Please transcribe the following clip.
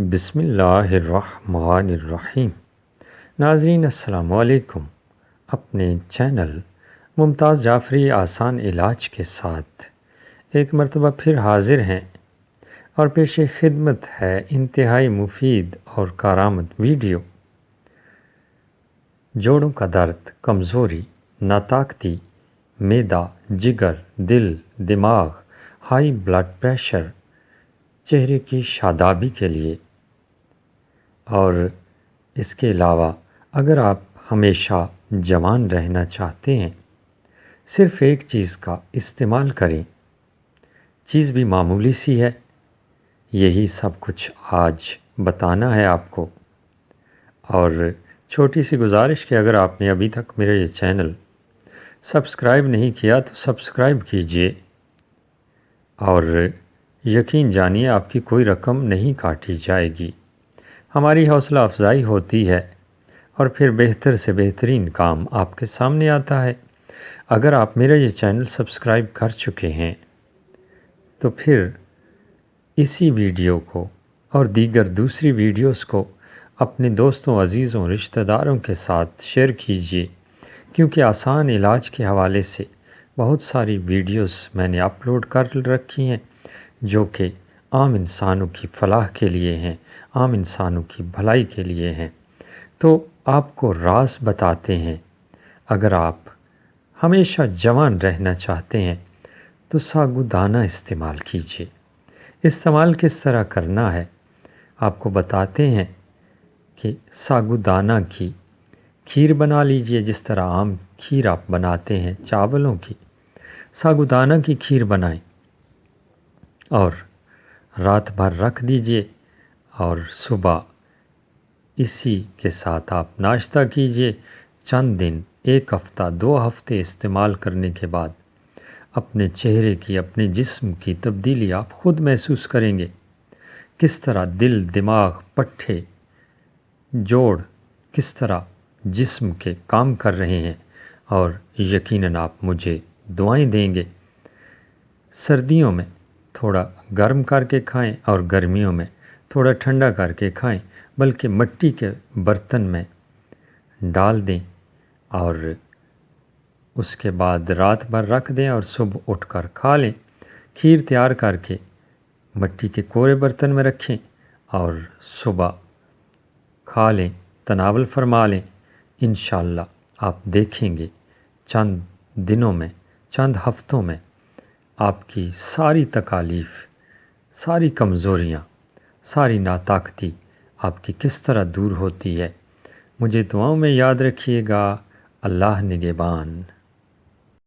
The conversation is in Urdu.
بسم اللہ الرحمن الرحیم۔ ناظرین السلام علیکم۔ اپنے چینل ممتاز جعفری آسان علاج کے ساتھ ایک مرتبہ پھر حاضر ہیں اور پیش خدمت ہے انتہائی مفید اور کارآمد ویڈیو۔ جوڑوں کا درد، کمزوری، ناطاقتی، معدہ، جگر، دل، دماغ، ہائی بلڈ پریشر، چہرے کی شادابی کے لیے۔ اور اس کے علاوہ اگر آپ ہمیشہ جوان رہنا چاہتے ہیں، صرف ایک چیز کا استعمال کریں، چیز بھی معمولی سی ہے، یہی سب کچھ آج بتانا ہے آپ کو۔ اور چھوٹی سی گزارش کہ اگر آپ نے ابھی تک میرا یہ چینل سبسکرائب نہیں کیا تو سبسکرائب کیجئے، اور یقین جانیے آپ کی کوئی رقم نہیں کاٹی جائے گی، ہماری حوصلہ افزائی ہوتی ہے اور پھر بہتر سے بہترین کام آپ کے سامنے آتا ہے۔ اگر آپ میرا یہ چینل سبسکرائب کر چکے ہیں تو پھر اسی ویڈیو کو اور دیگر دوسری ویڈیوز کو اپنے دوستوں، عزیزوں، رشتہ داروں کے ساتھ شیئر کیجیے، کیونکہ آسان علاج کے حوالے سے بہت ساری ویڈیوز میں نے اپلوڈ کر رکھی ہیں جو کہ عام انسانوں کی فلاح کے لیے ہیں، عام انسانوں کی بھلائی کے لیے ہیں۔ تو آپ کو راز بتاتے ہیں، اگر آپ ہمیشہ جوان رہنا چاہتے ہیں تو ساگودانہ استعمال کیجیے۔ استعمال کس طرح کرنا ہے آپ کو بتاتے ہیں کہ ساگودانہ کی کھیر بنا لیجئے، جس طرح عام کھیر آپ بناتے ہیں چاولوں کی، ساگودانہ کی کھیر بنائیں اور رات بھر رکھ دیجئے، اور صبح اسی کے ساتھ آپ ناشتہ کیجئے۔ چند دن، ایک ہفتہ، 2 ہفتے استعمال کرنے کے بعد اپنے چہرے کی، اپنے جسم کی تبدیلی آپ خود محسوس کریں گے، کس طرح دل، دماغ، پٹھے، جوڑ کس طرح جسم کے کام کر رہے ہیں، اور یقیناً آپ مجھے دعائیں دیں گے۔ سردیوں میں تھوڑا گرم کر کے کھائیں اور گرمیوں میں تھوڑا ٹھنڈا کر کے کھائیں، بلکہ مٹی کے برتن میں ڈال دیں اور اس کے بعد رات بھر رکھ دیں اور صبح اٹھ کر کھا لیں۔ کھیر تیار کر کے مٹی کے کوڑے برتن میں رکھیں اور صبح کھا لیں، تناول فرما لیں۔ انشاءاللہ آپ دیکھیں گے چند دنوں میں، چند ہفتوں میں آپ کی ساری تکالیف، ساری کمزوریاں، ساری ناطاقتی آپ کی کس طرح دور ہوتی ہے۔ مجھے دعاؤں میں یاد رکھیے گا۔ اللہ نگہبان۔